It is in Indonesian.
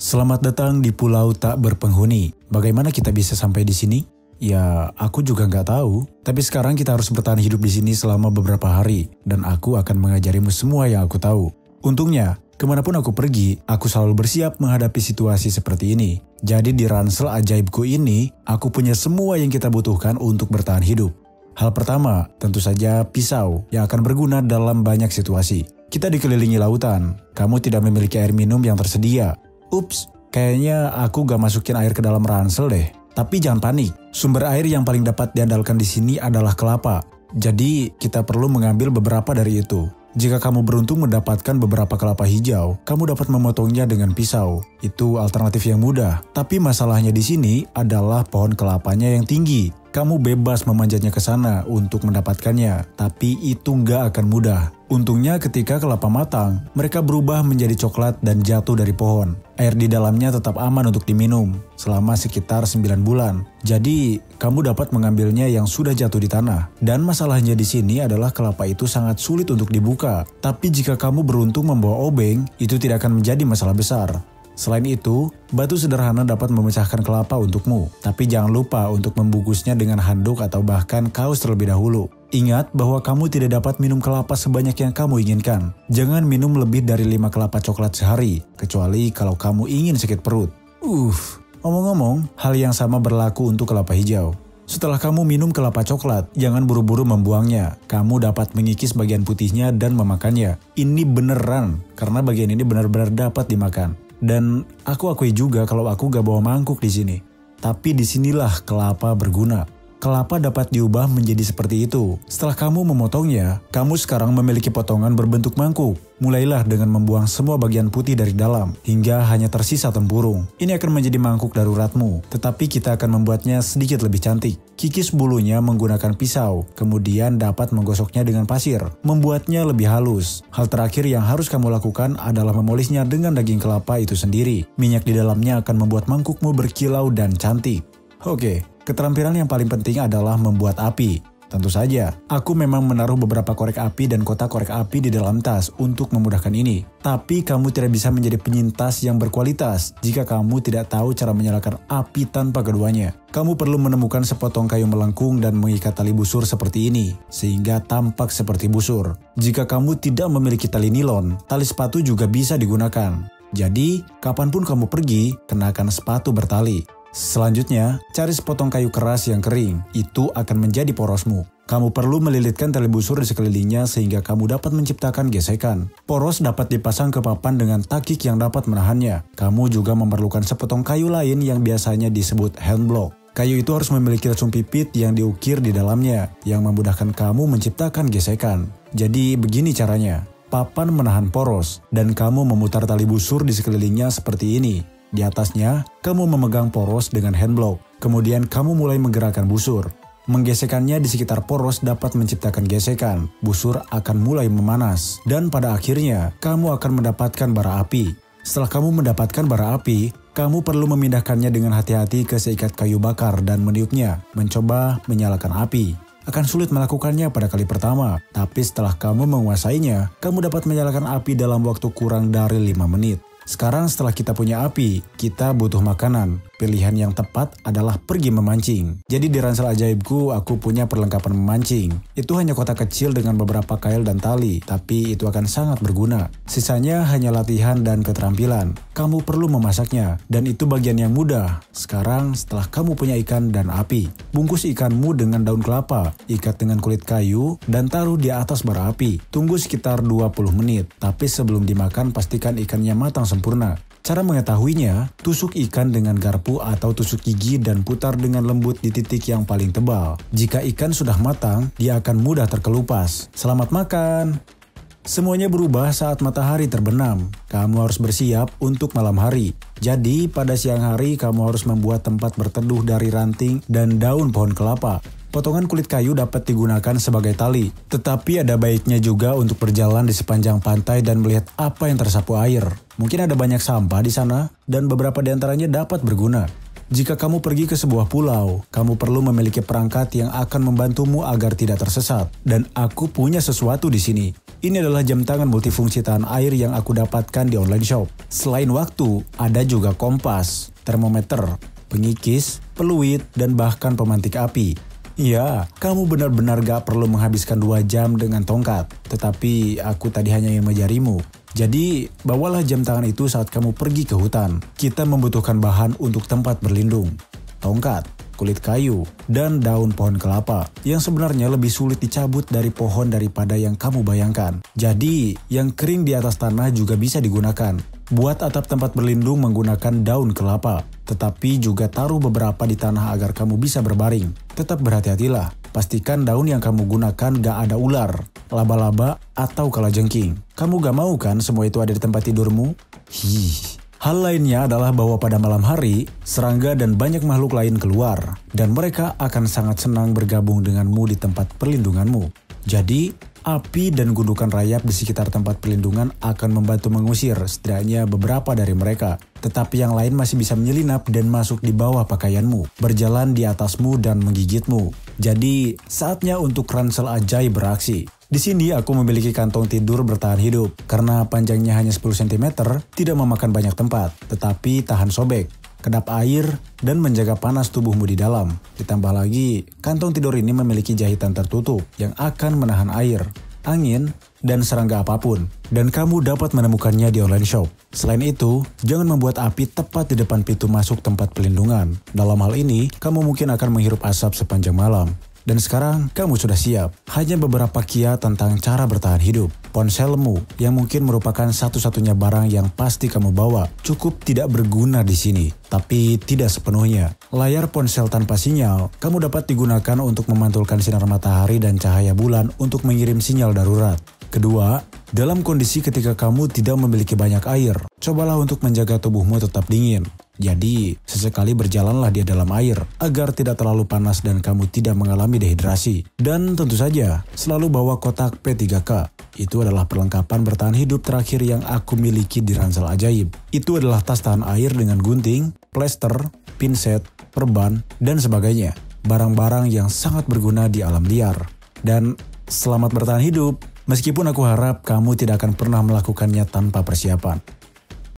Selamat datang di Pulau Tak Berpenghuni. Bagaimana kita bisa sampai di sini? Ya, aku juga nggak tahu. Tapi sekarang kita harus bertahan hidup di sini selama beberapa hari. Dan aku akan mengajarimu semua yang aku tahu. Untungnya, kemanapun aku pergi, aku selalu bersiap menghadapi situasi seperti ini. Jadi di ransel ajaibku ini, aku punya semua yang kita butuhkan untuk bertahan hidup. Hal pertama, tentu saja pisau yang akan berguna dalam banyak situasi. Kita dikelilingi lautan. Kamu tidak memiliki air minum yang tersedia. Ups, kayaknya aku gak masukin air ke dalam ransel deh. Tapi jangan panik, sumber air yang paling dapat diandalkan di sini adalah kelapa. Jadi kita perlu mengambil beberapa dari itu. Jika kamu beruntung mendapatkan beberapa kelapa hijau, kamu dapat memotongnya dengan pisau. Itu alternatif yang mudah. Tapi masalahnya di sini adalah pohon kelapanya yang tinggi. Kamu bebas memanjatnya ke sana untuk mendapatkannya, tapi itu nggak akan mudah. Untungnya ketika kelapa matang, mereka berubah menjadi coklat dan jatuh dari pohon. Air di dalamnya tetap aman untuk diminum selama sekitar 9 bulan. Jadi, kamu dapat mengambilnya yang sudah jatuh di tanah. Dan masalahnya di sini adalah kelapa itu sangat sulit untuk dibuka. Tapi jika kamu beruntung membawa obeng, itu tidak akan menjadi masalah besar. Selain itu, batu sederhana dapat memecahkan kelapa untukmu. Tapi jangan lupa untuk membungkusnya dengan handuk atau bahkan kaos terlebih dahulu. Ingat bahwa kamu tidak dapat minum kelapa sebanyak yang kamu inginkan. Jangan minum lebih dari 5 kelapa coklat sehari, kecuali kalau kamu ingin sakit perut. Ngomong-ngomong, hal yang sama berlaku untuk kelapa hijau. Setelah kamu minum kelapa coklat, jangan buru-buru membuangnya. Kamu dapat mengikis bagian putihnya dan memakannya. Ini beneran, karena bagian ini benar-benar dapat dimakan. Dan aku akui juga kalau aku gak bawa mangkuk di sini. Tapi disinilah kelapa berguna. Kelapa dapat diubah menjadi seperti itu. Setelah kamu memotongnya, kamu sekarang memiliki potongan berbentuk mangkuk. Mulailah dengan membuang semua bagian putih dari dalam, hingga hanya tersisa tempurung. Ini akan menjadi mangkuk daruratmu, tetapi kita akan membuatnya sedikit lebih cantik. Kikis bulunya menggunakan pisau, kemudian dapat menggosoknya dengan pasir, membuatnya lebih halus. Hal terakhir yang harus kamu lakukan adalah memolisnya dengan daging kelapa itu sendiri. Minyak di dalamnya akan membuat mangkukmu berkilau dan cantik. Oke, keterampilan yang paling penting adalah membuat api. Tentu saja, aku memang menaruh beberapa korek api dan kotak korek api di dalam tas untuk memudahkan ini. Tapi kamu tidak bisa menjadi penyintas yang berkualitas jika kamu tidak tahu cara menyalakan api tanpa keduanya. Kamu perlu menemukan sepotong kayu melengkung dan mengikat tali busur seperti ini, sehingga tampak seperti busur. Jika kamu tidak memiliki tali nilon, tali sepatu juga bisa digunakan. Jadi, kapanpun kamu pergi, kenakan sepatu bertali. Selanjutnya, cari sepotong kayu keras yang kering. Itu akan menjadi porosmu. Kamu perlu melilitkan tali busur di sekelilingnya sehingga kamu dapat menciptakan gesekan. Poros dapat dipasang ke papan dengan takik yang dapat menahannya. Kamu juga memerlukan sepotong kayu lain yang biasanya disebut handblock. Kayu itu harus memiliki lesung pipit yang diukir di dalamnya, yang memudahkan kamu menciptakan gesekan. Jadi begini caranya. Papan menahan poros, dan kamu memutar tali busur di sekelilingnya seperti ini. Di atasnya, kamu memegang poros dengan handblock. Kemudian kamu mulai menggerakkan busur. Menggesekannya di sekitar poros dapat menciptakan gesekan. Busur akan mulai memanas. Dan pada akhirnya, kamu akan mendapatkan bara api. Setelah kamu mendapatkan bara api, kamu perlu memindahkannya dengan hati-hati ke seikat kayu bakar dan meniupnya, mencoba menyalakan api. Akan sulit melakukannya pada kali pertama, tapi setelah kamu menguasainya, kamu dapat menyalakan api dalam waktu kurang dari 5 menit. Sekarang setelah kita punya api, kita butuh makanan. Pilihan yang tepat adalah pergi memancing. Jadi di ransel ajaibku, aku punya perlengkapan memancing. Itu hanya kotak kecil dengan beberapa kail dan tali, tapi itu akan sangat berguna. Sisanya hanya latihan dan keterampilan. Kamu perlu memasaknya, dan itu bagian yang mudah. Sekarang setelah kamu punya ikan dan api, bungkus ikanmu dengan daun kelapa, ikat dengan kulit kayu, dan taruh di atas bara api. Tunggu sekitar 20 menit, tapi sebelum dimakan pastikan ikannya matang sempurna. Cara mengetahuinya, tusuk ikan dengan garpu atau tusuk gigi dan putar dengan lembut di titik yang paling tebal. Jika ikan sudah matang, dia akan mudah terkelupas. Selamat makan! Semuanya berubah saat matahari terbenam. Kamu harus bersiap untuk malam hari. Jadi, pada siang hari kamu harus membuat tempat berteduh dari ranting dan daun pohon kelapa. Potongan kulit kayu dapat digunakan sebagai tali, tetapi ada baiknya juga untuk berjalan di sepanjang pantai dan melihat apa yang tersapu air. Mungkin ada banyak sampah di sana, dan beberapa di antaranya dapat berguna. Jika kamu pergi ke sebuah pulau, kamu perlu memiliki perangkat yang akan membantumu agar tidak tersesat. Dan aku punya sesuatu di sini. Ini adalah jam tangan multifungsi tahan air yang aku dapatkan di online shop. Selain waktu, ada juga kompas, termometer, pengikis, peluit, dan bahkan pemantik api. Ya, kamu benar-benar gak perlu menghabiskan 2 jam dengan tongkat. Tetapi aku tadi hanya ingin mengajarimu. Jadi, bawalah jam tangan itu saat kamu pergi ke hutan. Kita membutuhkan bahan untuk tempat berlindung. Tongkat, kulit kayu, dan daun pohon kelapa yang sebenarnya lebih sulit dicabut dari pohon daripada yang kamu bayangkan. Jadi, yang kering di atas tanah juga bisa digunakan. Buat atap tempat berlindung menggunakan daun kelapa, tetapi juga taruh beberapa di tanah agar kamu bisa berbaring. Tetap berhati-hatilah, pastikan daun yang kamu gunakan gak ada ular, laba-laba, atau kalajengking. Kamu gak mau kan semua itu ada di tempat tidurmu? Hal lainnya adalah bahwa pada malam hari, serangga dan banyak makhluk lain keluar, dan mereka akan sangat senang bergabung denganmu di tempat perlindunganmu. Jadi, api dan gundukan rayap di sekitar tempat perlindungan akan membantu mengusir setidaknya beberapa dari mereka. Tetapi yang lain masih bisa menyelinap dan masuk di bawah pakaianmu, berjalan di atasmu dan menggigitmu. Jadi, saatnya untuk ransel ajaib beraksi. Di sini aku memiliki kantong tidur bertahan hidup, karena panjangnya hanya 10 cm, tidak memakan banyak tempat, tetapi tahan sobek, kedap air, dan menjaga panas tubuhmu di dalam. Ditambah lagi, kantong tidur ini memiliki jahitan tertutup yang akan menahan air, angin, dan serangga apapun. Dan kamu dapat menemukannya di online shop. Selain itu, jangan membuat api tepat di depan pintu masuk tempat pelindungan. Dalam hal ini, kamu mungkin akan menghirup asap sepanjang malam. Dan sekarang kamu sudah siap. Hanya beberapa kiat tentang cara bertahan hidup. Ponselmu yang mungkin merupakan satu-satunya barang yang pasti kamu bawa cukup tidak berguna di sini. Tapi tidak sepenuhnya. Layar ponsel tanpa sinyal, kamu dapat digunakan untuk memantulkan sinar matahari dan cahaya bulan untuk mengirim sinyal darurat. Kedua, dalam kondisi ketika kamu tidak memiliki banyak air, cobalah untuk menjaga tubuhmu tetap dingin. Jadi, sesekali berjalanlah di dalam air agar tidak terlalu panas dan kamu tidak mengalami dehidrasi. Dan tentu saja, selalu bawa kotak P3K. Itu adalah perlengkapan bertahan hidup terakhir yang aku miliki di ransel ajaib. Itu adalah tas tahan air dengan gunting, plester, pinset, perban, dan sebagainya. Barang-barang yang sangat berguna di alam liar. Dan selamat bertahan hidup, meskipun aku harap kamu tidak akan pernah melakukannya tanpa persiapan.